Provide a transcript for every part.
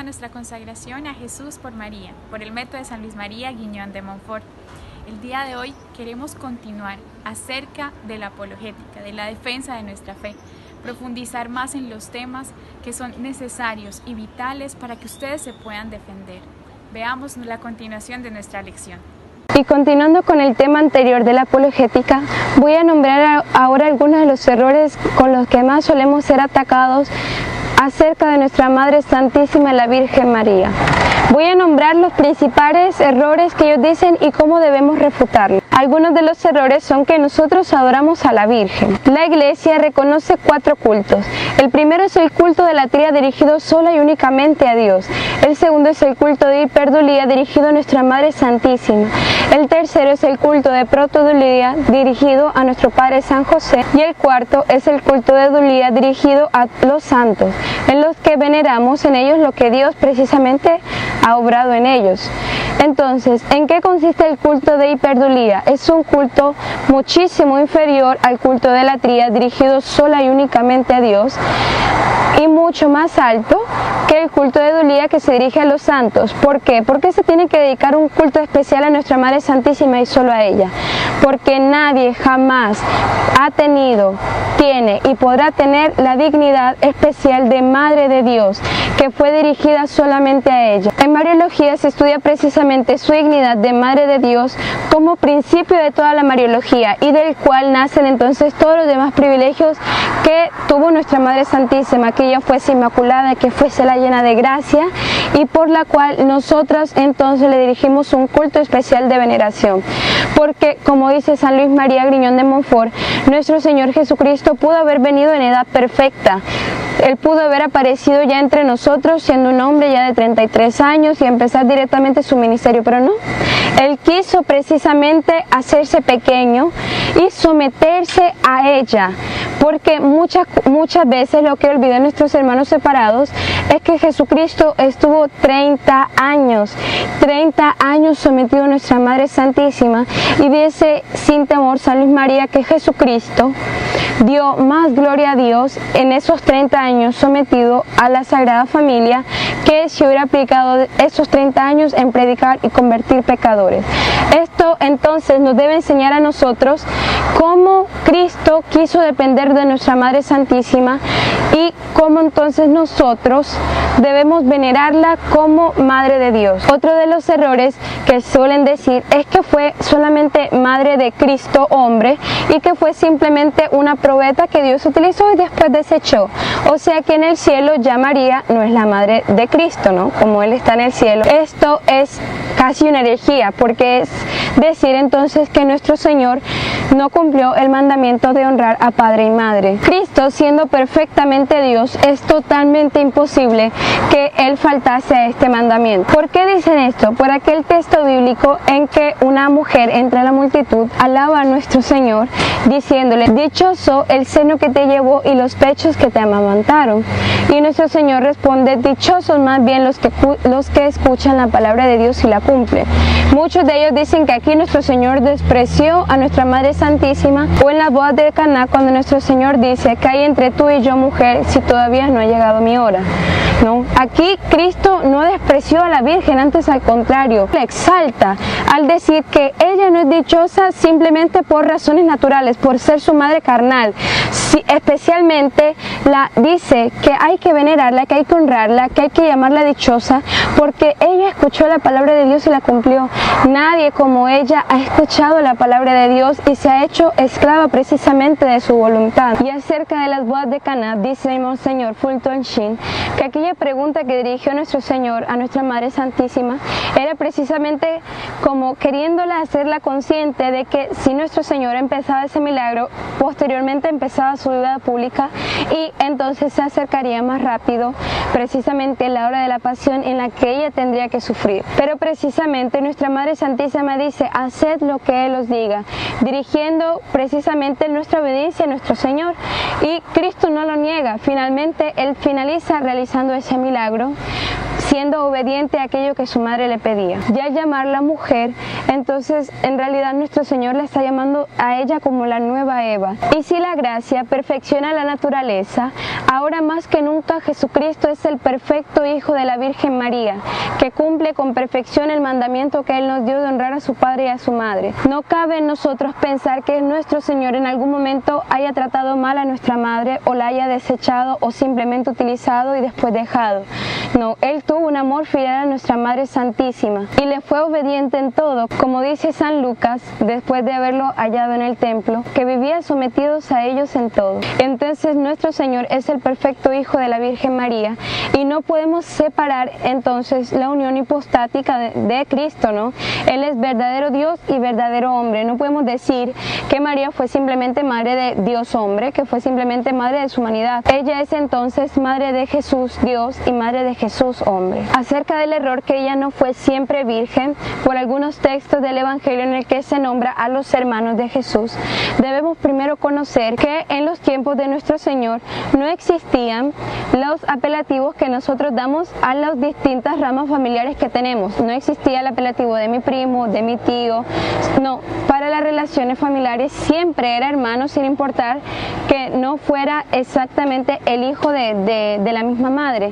a nuestra consagración a Jesús por María, por el método de San Luis María Guiñón de Montfort. El día de hoy queremos continuar acerca de la apologética, de la defensa de nuestra fe, profundizar más en los temas que son necesarios y vitales para que ustedes se puedan defender. Veamos la continuación de nuestra lección. Y continuando con el tema anterior de la apologética, voy a nombrar ahora algunos de los errores con los que más solemos ser atacados acerca de nuestra Madre Santísima, la Virgen María. Voy a nombrar los principales errores que ellos dicen y cómo debemos refutarlos. Algunos de los errores son que nosotros adoramos a la Virgen. La Iglesia reconoce 4 cultos. El primero es el culto de la tría dirigido sola y únicamente a Dios. El segundo es el culto de hiperdulía dirigido a nuestra Madre Santísima. El tercero es el culto de protodulía dirigido a nuestro Padre San José. Y el cuarto es el culto de dulía dirigido a los santos, en los que veneramos en ellos lo que Dios precisamente ha obrado en ellos. Entonces, ¿en qué consiste el culto de hiperdulía? Es un culto muchísimo inferior al culto de la tría dirigido sola y únicamente a Dios, y mucho más alto que el culto de dulía que se dirige a los santos. ¿Por qué? Porque se tiene que dedicar un culto especial a nuestra Madre Santísima y solo a ella. Porque nadie jamás ha tenido, tiene y podrá tener la dignidad especial de Madre de Dios, que fue dirigida solamente a ella. En Mariología se estudia precisamente su dignidad de Madre de Dios como principio de toda la Mariología, y del cual nacen entonces todos los demás privilegios que tuvo nuestra Madre Santísima, que ella fuese inmaculada, que fuese la llena de gracia, y por la cual nosotros entonces le dirigimos un culto especial de veneración. Porque, como dice San Luis María Guiñón de Montfort, nuestro Señor Jesucristo pudo haber venido en edad perfecta. Él pudo haber aparecido ya entre nosotros siendo un hombre ya de 33 años y empezar directamente su ministerio, pero no. Él quiso precisamente hacerse pequeño y someterse a ella, porque muchas veces lo que olvidan nuestros hermanos separados es que Jesucristo estuvo 30 años sometido a nuestra Madre Santísima, y dice sin temor San Luis María que Jesucristo dio más gloria a Dios en esos 30 años sometido a la Sagrada Familia que si hubiera aplicado esos 30 años en predicar y convertir pecadores. Esto entonces nos debe enseñar a nosotros cómo Cristo quiso depender de nuestra Madre Santísima y cómo entonces nosotros debemos venerarla como Madre de Dios. Otro de los errores que suelen decir es que fue solamente Madre de Cristo hombre y que fue simplemente una probeta que Dios utilizó y después desechó. O sea que en el cielo ya María no es la Madre de Cristo, ¿no? Como Él está en el cielo. Esto es casi una herejía, porque es decir entonces que nuestro Señor no cumplió el mandamiento de honrar a Padre y Madre. Cristo, siendo perfectamente Dios, es totalmente imposible que Él faltase a este mandamiento. ¿Por qué dicen esto? Por aquel texto bíblico en que una mujer entre la multitud alaba a nuestro Señor diciéndole: dichoso el seno que te llevó y los pechos que te amamantaron. Y nuestro Señor responde: dichosos más bien los que escuchan la palabra de Dios y la cumplen. Muchos de ellos dicen que aquí nuestro Señor despreció a nuestra Madre Santísima, o en las bodas de Caná cuando nuestro Señor dice: que hay entre tú y yo, mujer, si todavía no ha llegado mi hora. No, aquí Cristo no despreció a la Virgen, antes al contrario, la exalta al decir que ella no es dichosa simplemente por razones naturales, por ser su madre carnal. Sí, especialmente la dice que hay que venerarla, que hay que honrarla, que hay que llamarla dichosa, porque ella escuchó la palabra de Dios y la cumplió. Nadie como ella ha escuchado la palabra de Dios y se ha hecho esclava precisamente de su voluntad. Y acerca de las bodas de Caná, dice Monseñor Fulton Sheen que aquella pregunta que dirigió nuestro Señor a nuestra Madre Santísima era precisamente como queriéndola hacerla consciente de que si nuestro Señor empezaba ese milagro, posteriormente empezaba su vida pública y entonces se acercaría más rápido precisamente la hora de la pasión en la que ella tendría que sufrir. Pero precisamente nuestra Madre Santísima dice: haced lo que Él os diga, dirigiendo precisamente nuestra obediencia a nuestro Señor, y Cristo no lo niega. Finalmente Él finaliza realizando ese milagro siendo obediente a aquello que su madre le pedía. Ya al llamarla mujer, entonces en realidad nuestro Señor le está llamando a ella como la nueva Eva. Y si la gracia perfecciona la naturaleza, ahora más que nunca Jesucristo es el perfecto Hijo de la Virgen María, que cumple con perfección el mandamiento que Él nos dio de honrar a su padre y a su madre. No cabe en nosotros pensar que nuestro Señor en algún momento haya tratado mal a nuestra madre o la haya desechado o simplemente utilizado y después dejado. No, Él tuvo un amor fiel a nuestra Madre Santísima y le fue obediente en todo, como dice San Lucas, después de haberlo hallado en el templo, que vivía sometidos a ellos en todo. Entonces nuestro Señor es el perfecto Hijo de la Virgen María y no podemos separar entonces la unión hipostática de Cristo, ¿no? Él es verdadero Dios y verdadero hombre. No podemos decir que María fue simplemente madre de Dios hombre, que fue simplemente madre de su humanidad. Ella es entonces madre de Jesús Dios y madre de Jesús hombre. Acerca del error que ella no fue siempre virgen, por algunos textos del Evangelio en el que se nombra a los hermanos de Jesús, debemos primero conocer que en los tiempos de nuestro Señor no existían los apelativos que nosotros damos a las distintas ramas familiares que tenemos. No existía el apelativo de mi primo, de mi tío. No, para las relaciones familiares siempre era hermano, sin importar que no fuera exactamente el hijo de la misma madre.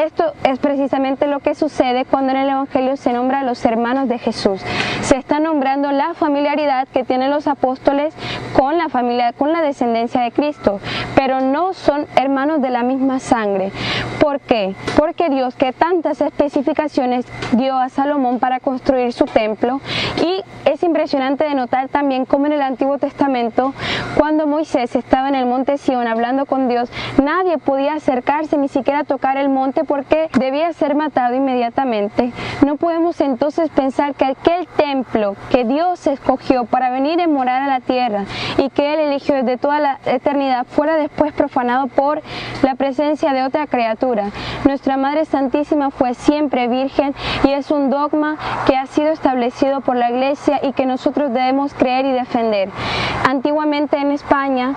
Esto es precisamente lo que sucede cuando en el Evangelio se nombra a los hermanos de Jesús. Se está nombrando la familiaridad que tienen los apóstoles con la familia, con la descendencia de Cristo, pero no son hermanos de la misma sangre. ¿Por qué? Porque Dios, que tantas especificaciones dio a Salomón para construir su templo, y es impresionante de notar también cómo en el Antiguo Testamento, cuando Moisés estaba en el monte Sión hablando con Dios, nadie podía acercarse ni siquiera tocar el monte porque debía ser matado inmediatamente. No podemos entonces pensar que aquel templo que Dios escogió para venir a morar a la tierra y que Él eligió desde toda la eternidad fuera después profanado por la presencia de otra criatura. Nuestra Madre Santísima fue siempre virgen y es un dogma que ha sido establecido por la Iglesia y que nosotros debemos creer y defender. Antiguamente en España,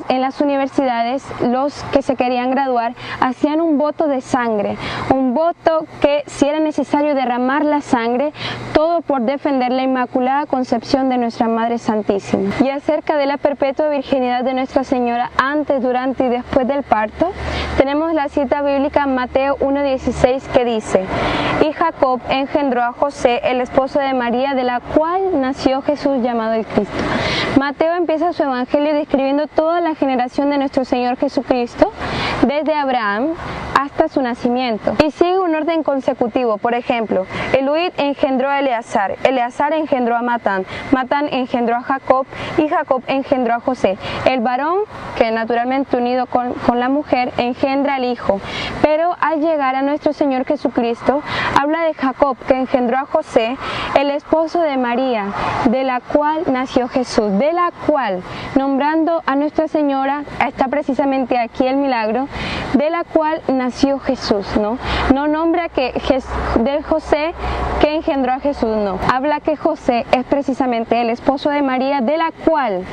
en las universidades, los que se querían graduar hacían un voto de sangre, un voto que si era necesario derramar la sangre, todo por defender la Inmaculada Concepción de nuestra Madre Santísima. Y acerca de la perpetua virginidad de Nuestra Señora antes, durante y después del parto, tenemos la cita bíblica Mateo 1:16 que dice: y Jacob engendró a José, el esposo de María, de la cual nació Jesús llamado el Cristo. Mateo empieza su evangelio describiendo toda la generación de nuestro Señor Jesucristo, desde Abraham hasta su nacimiento, y sigue un orden consecutivo. Por ejemplo, Eluid engendró a Eleazar, Eleazar engendró a Matán, Matán engendró a Jacob y Jacob engendró a José. El varón, que naturalmente unido con la mujer, engendra al hijo, pero al llegar a nuestro Señor Jesucristo, habla de Jacob, que engendró a José, el esposo de María, de la cual nació Jesús, de la cual, nombrando a Nuestra Señora, está precisamente aquí el milagro, de la cual nació Jesús, ¿no? No nombra que de José que engendró a Jesús, no. Habla que José es precisamente el esposo de María, de la cual,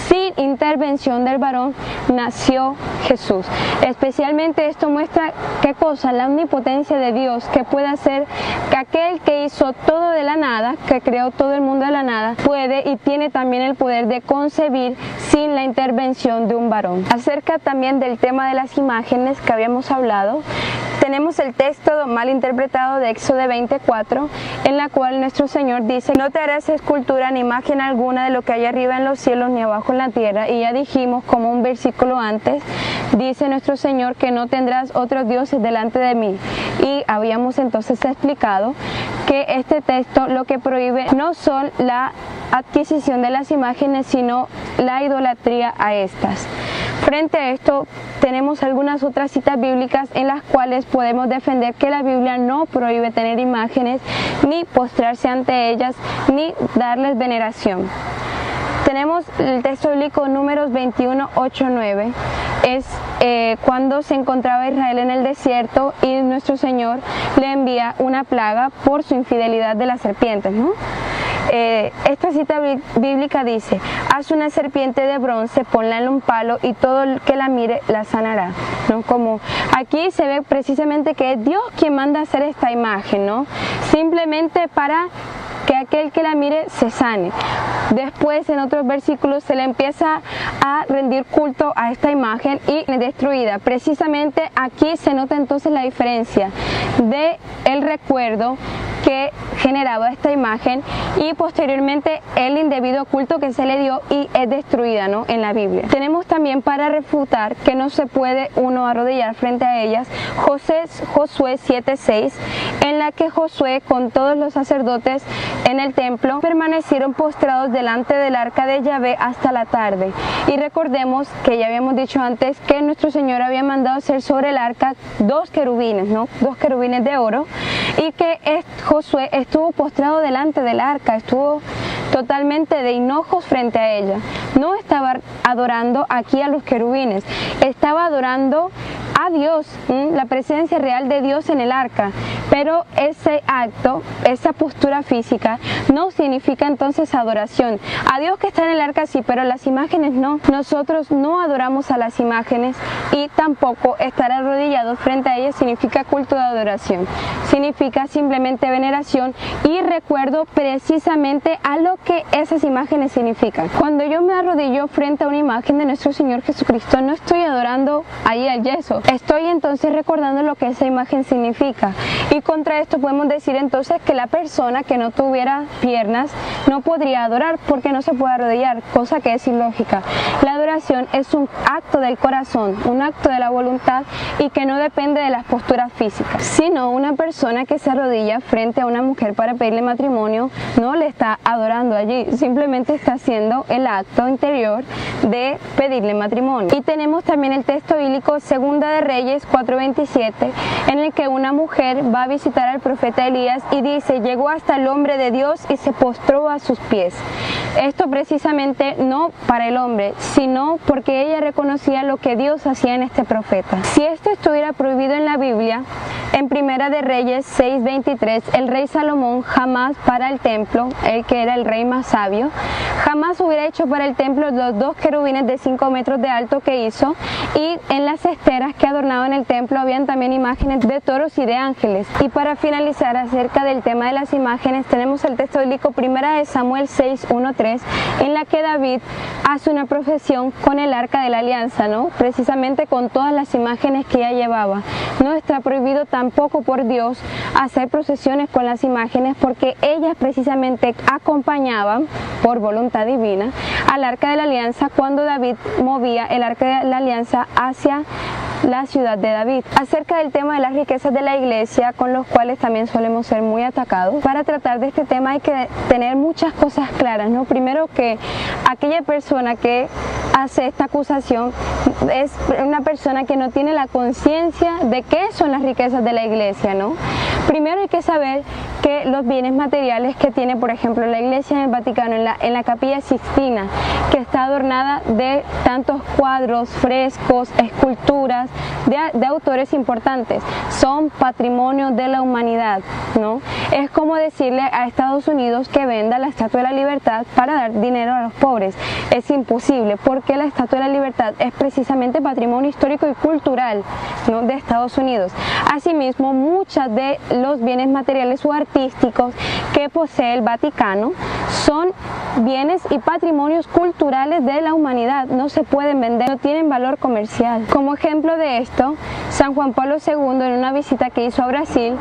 sin intervención del varón, nació Jesús. Especialmente esto muestra, ¿qué cosa? La omnipotencia de Dios, que puede hacer que aquel que hizo todo de la nada, que creó todo el mundo de la nada, puede y tiene también el poder de concebir sin la intervención de un varón. Acerca también del tema de las imágenes que habíamos hablado, tenemos el texto mal interpretado de Éxodo 24, en la cual nuestro Señor dice: no te harás escultura ni imagen alguna de lo que hay arriba en los cielos ni abajo en la tierra. Y ya dijimos, como un versículo antes, dice nuestro Señor que no tendrás otros dioses delante de mí. Y habíamos entonces explicado que este texto lo que prohíbe no son la adquisición de las imágenes, sino la idolatría a estas. Frente a esto, tenemos algunas otras citas bíblicas en las cuales podemos defender que la Biblia no prohíbe tener imágenes, ni postrarse ante ellas, ni darles veneración. Tenemos el texto bíblico Números 21, 8, 9. Es cuando se encontraba Israel en el desierto y nuestro Señor le envía una plaga por su infidelidad de las serpientes, ¿no? Esta cita bíblica dice: haz una serpiente de bronce, ponla en un palo y todo el que la mire la sanará. ¿no? Como aquí se ve precisamente que es Dios quien manda a hacer esta imagen, ¿no? Simplemente para que aquel que la mire se sane. Después en otros versículos se le empieza a rendir culto a esta imagen y es destruida. Precisamente aquí se nota entonces la diferencia de el recuerdo que generaba esta imagen y posteriormente el indebido culto que se le dio y es destruida, ¿no? En la Biblia. Tenemos también para refutar que no se puede uno arrodillar frente a ellas Josué 7:6, en la que Josué con todos los sacerdotes en el templo permanecieron postrados delante del arca de Yahvé hasta la tarde. Y recordemos que ya habíamos dicho antes que nuestro Señor había mandado hacer sobre el arca 2 querubines, ¿no? 2 querubines de oro, y que Josué estuvo postrado delante del arca, estuvo totalmente de hinojos frente a ella. No estaba adorando aquí a los querubines, estaba adorando a Dios, la presencia real de Dios en el arca. Pero ese acto, esa postura física, no significa entonces adoración. A Dios que está en el arca sí, pero las imágenes no. Nosotros no adoramos a las imágenes y tampoco estar arrodillados frente a ellas significa culto de adoración. Significa simplemente veneración y recuerdo precisamente a lo que esas imágenes significan. Cuando yo me arrodillo frente a una imagen de nuestro Señor Jesucristo, no estoy adorando ahí al yeso. Estoy entonces recordando lo que esa imagen significa. Y contra esto podemos decir entonces que la persona que no tuviera piernas no podría adorar porque no se puede arrodillar, cosa que es ilógica. La adoración es un acto del corazón, un acto de la voluntad y que no depende de las posturas físicas, sino una persona que se arrodilla frente a una mujer para pedirle matrimonio no le está adorando allí, simplemente está haciendo el acto interior de pedirle matrimonio. Y tenemos también el texto bíblico Segunda de Reyes 4:27, en el que una mujer va a visitar al profeta Elías y dice: llegó hasta el hombre de Dios y se postró a sus pies. Esto precisamente no para el hombre, sino porque ella reconocía lo que Dios hacía en este profeta. Si esto estuviera prohibido en la Biblia, en Primera de Reyes 6:23, el rey Salomón jamás para el templo, él que era el rey más sabio, jamás hubiera hecho para el templo los 2 querubines de 5 metros de alto que hizo, y en las esteras que adornaban el templo habían también imágenes de toros y de ángeles. Y para finalizar acerca del tema de las imágenes, tenemos el texto bíblico Primera de Samuel 6:1-3, en la que David hace una profesión con el arca de la alianza, ¿no? Precisamente con todas las imágenes que ella llevaba. No está prohibido tampoco por Dios hacer procesiones con las imágenes, porque ellas precisamente acompañaban por voluntad divina al arca de la alianza cuando David movía el arca de la alianza hacia la ciudad de David. Acerca del tema de las riquezas de la iglesia, con los cuales también solemos ser muy atacados, para tratar de este tema hay que tener muchas cosas claras, ¿no? Primero, que aquella persona que hace esta acusación es una persona que no tiene la conciencia de qué son las riquezas de la iglesia, ¿no? Primero hay que saber que los bienes materiales que tiene, por ejemplo, la iglesia en el Vaticano, en la Capilla Sixtina, que está adornada de tantos cuadros, frescos, esculturas de autores importantes, son patrimonio de la humanidad, ¿no? Es como decirle a Estados Unidos que venda la Estatua de la Libertad para dar dinero a los pobres. Es imposible, porque la Estatua de la Libertad es precisamente patrimonio histórico y cultural, ¿no?, de Estados Unidos. Asimismo, muchos de los bienes materiales o artísticos que posee el Vaticano son bienes y patrimonios culturales de la humanidad, no se pueden vender, no tienen valor comercial. Como ejemplo de esto, San Juan Pablo II, en una visita que hizo a Brasil,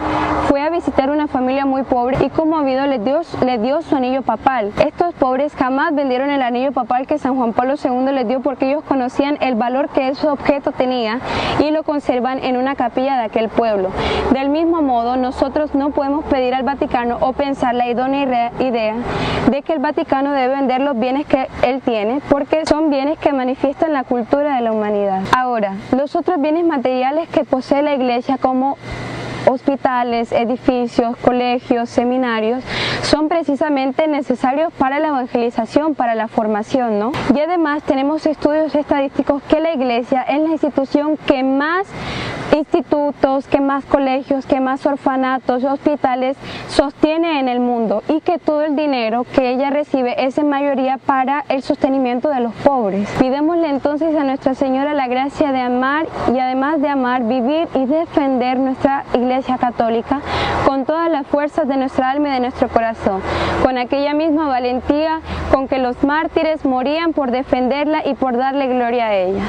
fue a visitar una familia muy pobre y como habido le dio su anillo papal. Estos pobres jamás vendieron el anillo papal que San Juan Pablo II les dio, porque ellos conocían el valor que ese objeto tenía y lo conservan en una capilla de aquel pueblo. Del mismo modo, nosotros no podemos pedir al Vaticano o pensar la idónea idea de que el Vaticano debe vender los bienes que él tiene, porque son bienes que manifiestan la cultura de la humanidad. Ahora, los otros bienes materiales que posee la iglesia, como hospitales, edificios, colegios, seminarios, son precisamente necesarios para la evangelización, para la formación, ¿no? Y además tenemos estudios estadísticos que la iglesia es la institución que más institutos, qué más colegios, qué más orfanatos, hospitales sostiene en el mundo, y que todo el dinero que ella recibe es en mayoría para el sostenimiento de los pobres. Pidémosle entonces a Nuestra Señora la gracia de amar, y además de amar, vivir y defender nuestra Iglesia Católica con todas las fuerzas de nuestra alma y de nuestro corazón, con aquella misma valentía con que los mártires morían por defenderla y por darle gloria a ella.